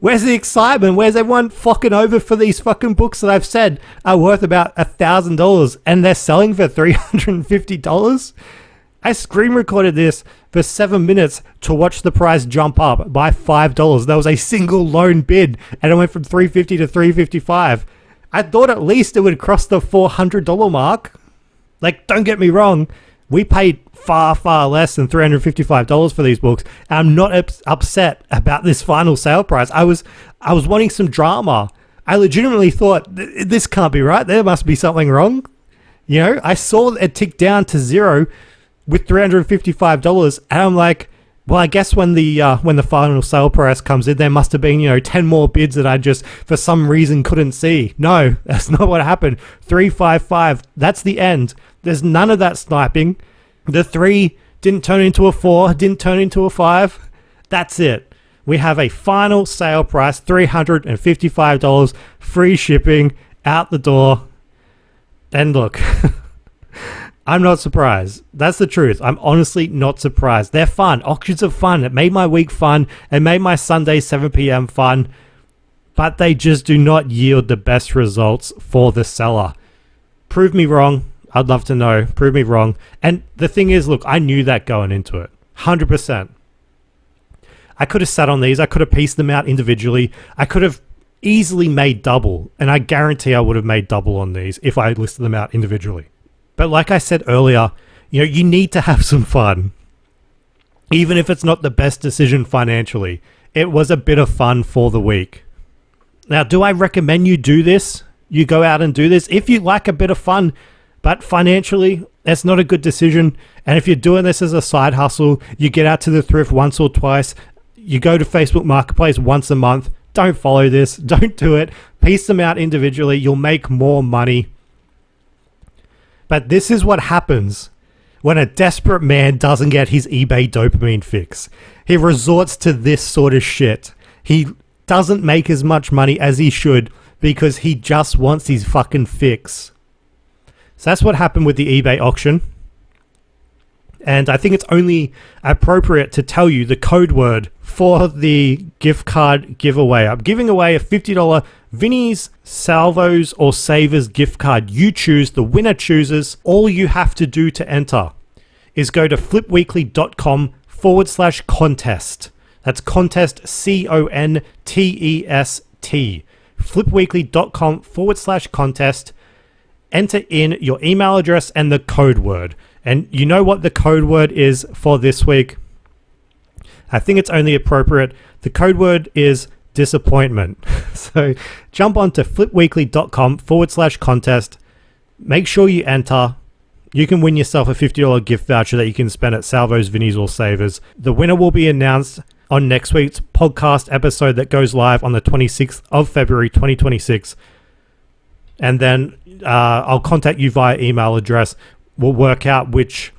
Where's the excitement? Where's everyone flocking over for these fucking books that I've said are worth about $1,000 and they're selling for $350? I screen recorded this for 7 minutes to watch the price jump up by $5. There was a single lone bid and it went from $350 to $355. I thought at least it would cross the $400 mark. Like, don't get me wrong. We paid far, far less than $355 for these books. And I'm not upset about this final sale price. I was wanting some drama. I legitimately thought, this can't be right. There must be something wrong. You know, I saw it tick down to 0 with $355. And I'm like, well, I guess when the final sale price comes in, there must have been, 10 more bids that I just, for some reason, couldn't see. No, that's not what happened. 355, that's the end. There's none of that sniping. The 3 didn't turn into a 4, didn't turn into a 5. That's it. We have a final sale price, $355, free shipping, out the door. And look, I'm not surprised. That's the truth. I'm honestly not surprised. They're fun. Auctions are fun. It made my week fun. It made my Sunday 7 p.m. fun. But they just do not yield the best results for the seller. Prove me wrong. I'd love to know. Prove me wrong. And the thing is, look, I knew that going into it. 100%. I could have sat on these. I could have pieced them out individually. I could have easily made double. And I guarantee I would have made double on these if I listed them out individually. But like I said earlier, you need to have some fun. Even if it's not the best decision financially. It was a bit of fun for the week. Now, do I recommend you do this? You go out and do this? If you like a bit of fun, but financially, that's not a good decision. And if you're doing this as a side hustle, you get out to the thrift once or twice, you go to Facebook Marketplace once a month, don't follow this, don't do it. Piece them out individually, you'll make more money. But this is what happens when a desperate man doesn't get his eBay dopamine fix. He resorts to this sort of shit. He doesn't make as much money as he should because he just wants his fucking fix. So that's what happened with the eBay auction. And I think it's only appropriate to tell you the code word for the gift card giveaway. I'm giving away a $50 Vinnie's, Salvos, or Savers gift card. You choose. The winner chooses. All you have to do to enter is go to flipweekly.com/contest. That's contest, CONTEST. flipweekly.com/contest. Enter in your email address and the code word. And you know what the code word is for this week? I think it's only appropriate. The code word is disappointment. So jump on to flipweekly.com/contest. Make sure you enter. You can win yourself a $50 gift voucher that you can spend at Salvos, Vinnies, or Savers. The winner will be announced on next week's podcast episode that goes live on the 26th of February, 2026. And then I'll contact you via email address. We'll work out which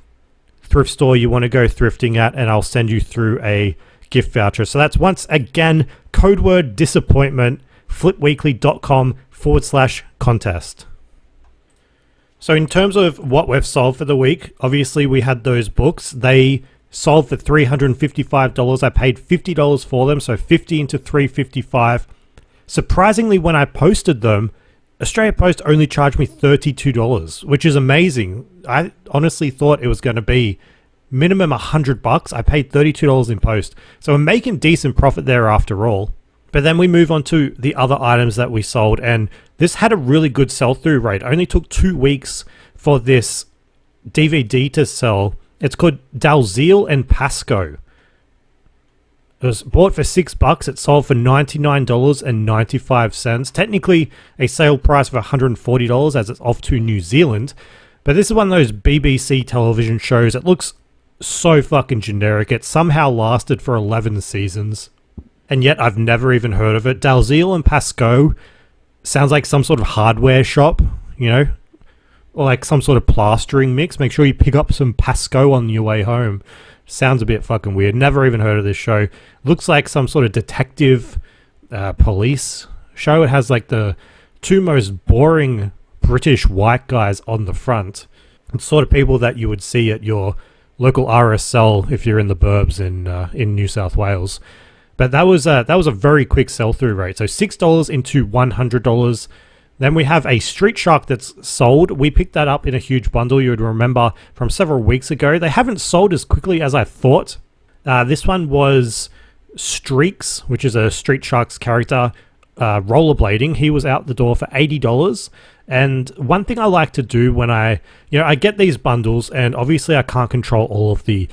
thrift store you want to go thrifting at, and I'll send you through a gift voucher. So that's once again, code word disappointment, flipweekly.com/contest. So in terms of what we've sold for the week, obviously we had those books. They sold for $355. I paid $50 for them, so 50 into $355. Surprisingly, when I posted them, Australia Post only charged me $32, which is amazing. I honestly thought it was going to be minimum $100. I paid $32 in post. So we're making decent profit there after all. But then we move on to the other items that we sold, and this had a really good sell-through rate. It only took 2 weeks for this DVD to sell. It's called Dalziel and Pascoe. It was bought for $6. It sold for $99.95. Technically a sale price of $140 as it's off to New Zealand. But this is one of those BBC television shows that looks so fucking generic. It somehow lasted for 11 seasons. And yet I've never even heard of it. Dalziel and Pascoe sounds like some sort of hardware shop, you know? Or like some sort of plastering mix. Make sure you pick up some Pascoe on your way home. Sounds a bit fucking weird. Never even heard of this show. Looks like some sort of detective police show. It has like the two most boring British white guys on the front. It's sort of people that you would see at your local RSL if you're in the burbs in New South Wales. But that was a very quick sell-through rate. So $6 into $100. Then we have a Street Shark that's sold. We picked that up in a huge bundle, you would remember, from several weeks ago. They haven't sold as quickly as I thought. This one was Streaks, which is a Street Sharks character, rollerblading. He was out the door for $80. And one thing I like to do when I get these bundles, and obviously I can't control all of the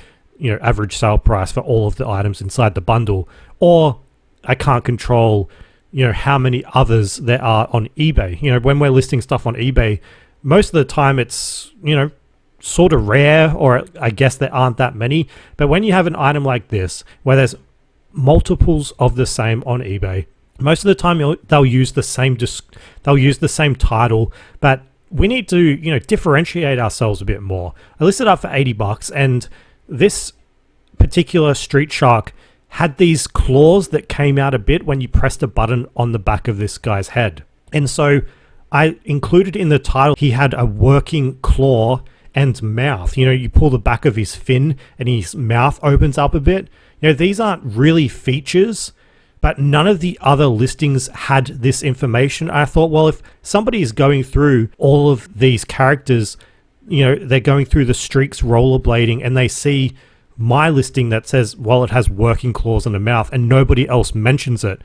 average sale price for all of the items inside the bundle, or I can't control how many others there are on eBay. When we're listing stuff on eBay, most of the time it's sort of rare, or I guess there aren't that many. But when you have an item like this where there's multiples of the same on eBay, most of the time they'll use the same title, but we need to differentiate ourselves a bit more. I listed up for $80, and this particular Street Shark had these claws that came out a bit when you pressed a button on the back of this guy's head. And so I included in the title, he had a working claw and mouth. You pull the back of his fin and his mouth opens up a bit. These aren't really features, but none of the other listings had this information. I thought, well, if somebody is going through all of these characters, they're going through the Streaks rollerblading and they see my listing that says, well, it has working claws and a mouth, and nobody else mentions it,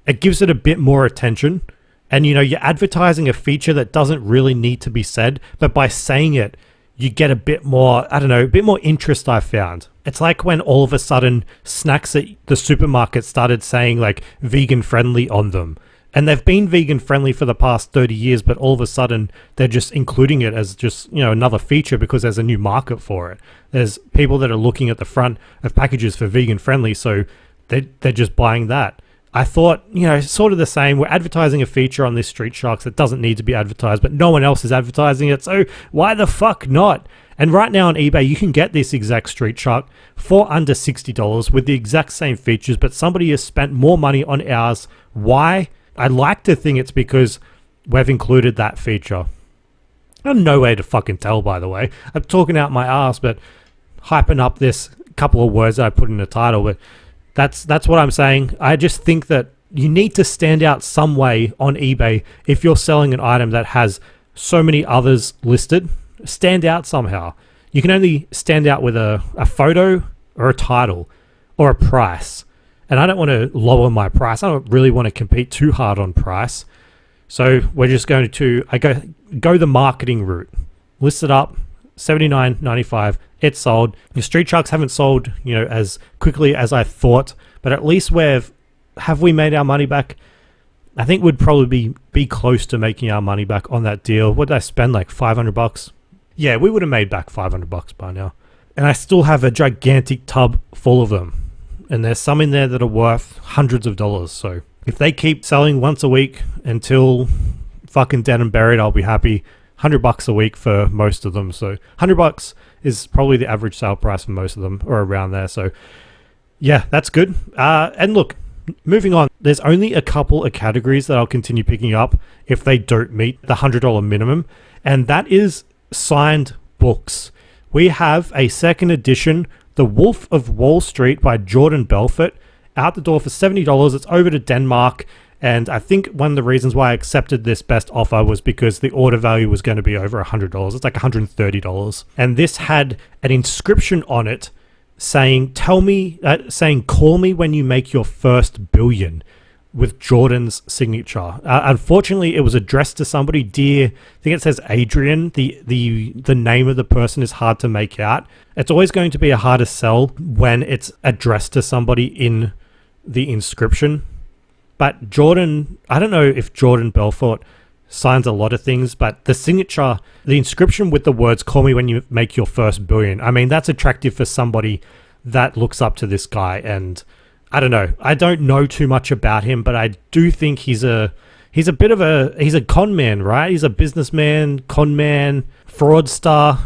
it gives it a bit more attention. And you're advertising a feature that doesn't really need to be said, but by saying it, you get a bit more, a bit more interest. I found it's like when all of a sudden snacks at the supermarket started saying like vegan friendly on them. And they've been vegan friendly for the past 30 years, but all of a sudden they're just including it as just, another feature because there's a new market for it. There's people that are looking at the front of packages for vegan friendly, so they're just buying that. I thought, sort of the same. We're advertising a feature on this Street Sharks that doesn't need to be advertised, but no one else is advertising it, so why the fuck not? And right now on eBay, you can get this exact Street Shark for under $60 with the exact same features, but somebody has spent more money on ours. Why? I like to think it's because we've included that feature. I have no way to fucking tell, by the way. I'm talking out my ass, but hyping up this couple of words that I put in the title, but that's what I'm saying. I just think that you need to stand out some way on eBay if you're selling an item that has so many others listed. Stand out somehow. You can only stand out with a photo or a title or a price. And I don't want to lower my price. I don't really want to compete too hard on price. So we're just going to go the marketing route. List it up, $79.95. It's sold. The Street Sharks haven't sold, as quickly as I thought, but at least have we made our money back? I think we'd probably be close to making our money back on that deal. What did I spend, like $500? Yeah, we would have made back $500 by now. And I still have a gigantic tub full of them. And there's some in there that are worth hundreds of dollars. So if they keep selling once a week until fucking dead and buried, I'll be happy. $100 a week for most of them. So $100 is probably the average sale price for most of them, or around there. So yeah, that's good. And look, moving on, there's only a couple of categories that I'll continue picking up if they don't meet the $100 minimum. And that is signed books. We have a second edition, The Wolf of Wall Street by Jordan Belfort, out the door for $70. It's over to Denmark. And I think one of the reasons why I accepted this best offer was because the order value was going to be over $100. It's like $130. And this had an inscription on it saying, call me when you make your first billion, with Jordan's signature. Unfortunately, it was addressed to somebody, dear, I think it says Adrian. The name of the person is hard to make out. It's always going to be a harder sell when it's addressed to somebody in the inscription. But Jordan, I don't know if Jordan Belfort signs a lot of things, but the signature, the inscription with the words, call me when you make your first billion. I mean, that's attractive for somebody that looks up to this guy. And I don't know. I don't know too much about him, but I do think he's a con man, right? He's a businessman, con man, fraudster.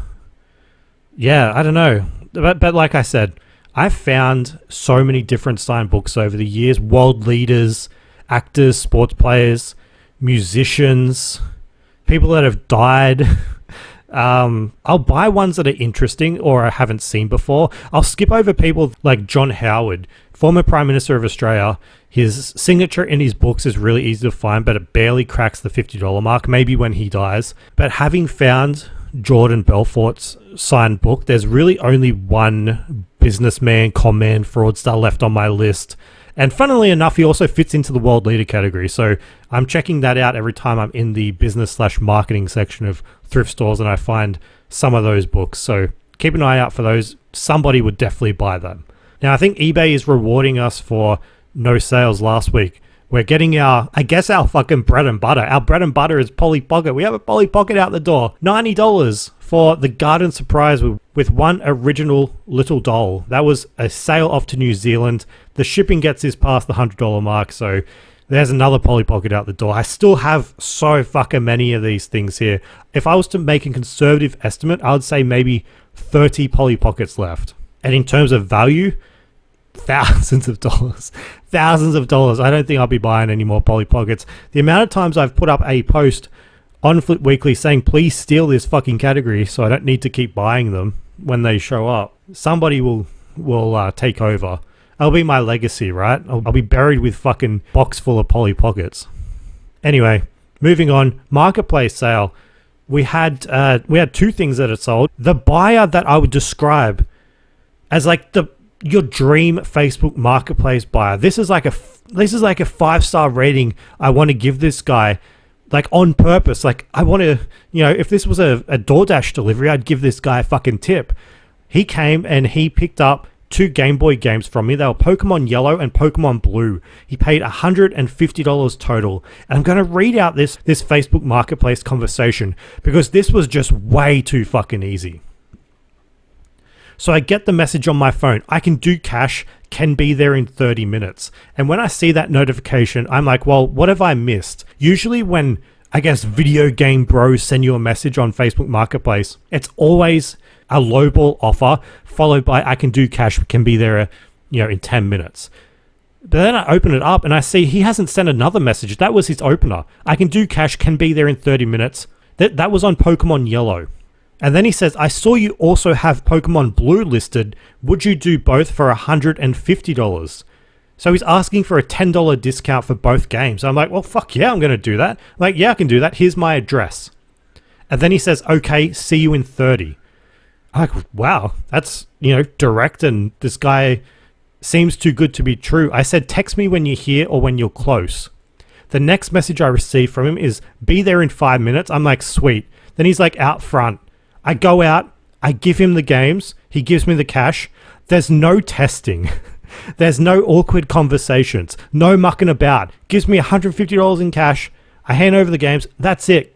Yeah, I don't know. But like I said, I've found so many different signed books over the years. World leaders, actors, sports players, musicians, people that have died. I'll buy ones that are interesting or I haven't seen before. I'll skip over people like John Howard, former Prime Minister of Australia. His signature in his books is really easy to find, but it barely cracks the $50 mark, maybe when he dies. But having found Jordan Belfort's signed book, there's really only one businessman, con man, fraudster left on my list. And funnily enough, he also fits into the world leader category. So I'm checking that out every time I'm in the business/marketing section of thrift stores and I find some of those books. So keep an eye out for those. Somebody would definitely buy them. Now, I think eBay is rewarding us for no sales last week. We're getting our fucking bread and butter. Our bread and butter is Polly Pocket. We have a Polly Pocket out the door. $90 for the garden surprise with one original little doll. That was a sail off to New Zealand. The shipping gets us past the $100 mark, so there's another Polly Pocket out the door. I still have so fucking many of these things here. If I was to make a conservative estimate, I would say maybe 30 Polly Pockets left. And in terms of value, thousands of dollars. I don't think I'll be buying any more Polly Pockets. The amount of times I've put up a post on Flip Weekly saying, please steal this fucking category so I don't need to keep buying them when they show up. Somebody will take over. That'll be my legacy, right? I'll be buried with fucking box full of Polly Pockets. Anyway, moving on. Marketplace sale. We had two things that had sold. The buyer that I would describe as like your dream Facebook Marketplace buyer. This is like a 5-star rating I want to give this guy, like on purpose. Like I want to, if this was a DoorDash delivery, I'd give this guy a fucking tip. He came and he picked up 2 Game Boy games from me. They were Pokemon Yellow and Pokemon Blue. He paid $150 total. And I'm going to read out this Facebook Marketplace conversation because this was just way too fucking easy. So I get the message on my phone. I can do cash, can be there in 30 minutes. And when I see that notification, I'm like, well, what have I missed? Usually when, I guess, video game bros send you a message on Facebook Marketplace, it's always a lowball offer followed by I can do cash, can be there, in 10 minutes. But then I open it up and I see he hasn't sent another message. That was his opener. I can do cash, can be there in 30 minutes. That was on Pokemon Yellow. And then he says, I saw you also have Pokemon Blue listed. Would you do both for $150? So he's asking for a $10 discount for both games. I'm like, well, fuck yeah, I'm going to do that. I'm like, yeah, I can do that. Here's my address. And then he says, okay, see you in 30. I'm like, wow, that's, direct, and this guy seems too good to be true. I said, text me when you're here or when you're close. The next message I received from him is, be there in 5 minutes. I'm like, sweet. Then he's like, out front. I go out, I give him the games, he gives me the cash. There's no testing. There's no awkward conversations, no mucking about. Gives me $150 in cash. I hand over the games. That's it.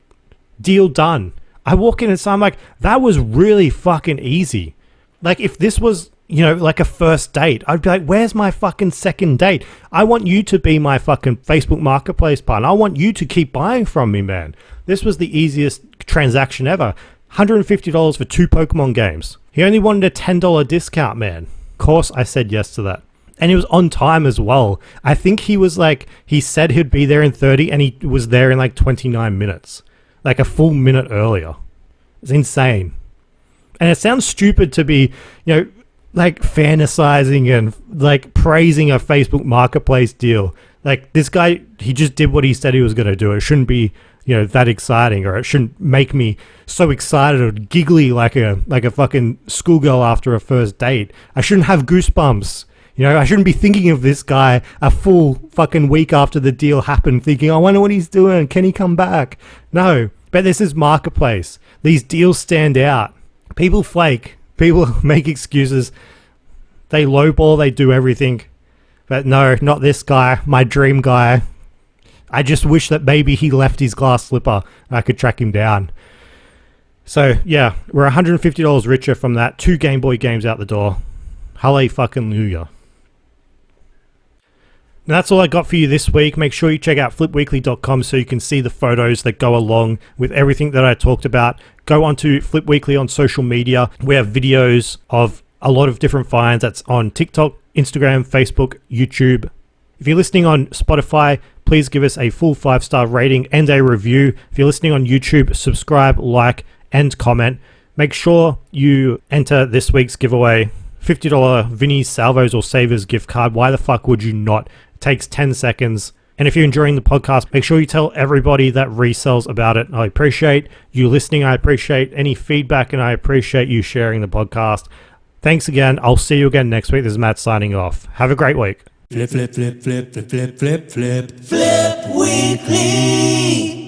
Deal done. I walk in and so I'm like, that was really fucking easy. Like if this was, like a first date, I'd be like, where's my fucking second date? I want you to be my fucking Facebook Marketplace partner. I want you to keep buying from me, man. This was the easiest transaction ever. $150 for 2 Pokemon games. He only wanted a $10 discount, man. Of course, I said yes to that. And he was on time as well. I think he said he'd be there in 30 and he was there in like 29 minutes. Like a full minute earlier. It's insane. And it sounds stupid to be, like fantasizing and like praising a Facebook Marketplace deal. Like, this guy, he just did what he said he was going to do. It shouldn't be, that exciting, or it shouldn't make me so excited or giggly like a fucking schoolgirl after a first date. I shouldn't have goosebumps. I shouldn't be thinking of this guy a full fucking week after the deal happened, thinking, I wonder what he's doing. Can he come back? No. But this is marketplace. These deals stand out. People flake. People make excuses. They lowball. They do everything. But no, not this guy, my dream guy. I just wish that maybe he left his glass slipper and I could track him down. So, yeah, we're $150 richer from that. 2 Game Boy games out the door. Hallelujah. Now, that's all I got for you this week. Make sure you check out flipweekly.com so you can see the photos that go along with everything that I talked about. Go onto Flip Weekly on social media. We have videos of a lot of different finds. That's on TikTok, Instagram, Facebook, YouTube. If you're listening on Spotify, please give us a full 5-star rating and a review. If you're listening on YouTube, subscribe, like, and comment. Make sure you enter this week's giveaway. $50 Vinnie's Salvos or Savers gift card. Why the fuck would you not? It takes 10 seconds. And if you're enjoying the podcast, make sure you tell everybody that resells about it. I appreciate you listening. I appreciate any feedback, and I appreciate you sharing the podcast. Thanks again. I'll see you again next week. This is Matt signing off. Have a great week. Flip, flip, flip, flip, flip, flip, flip. Flip Weekly.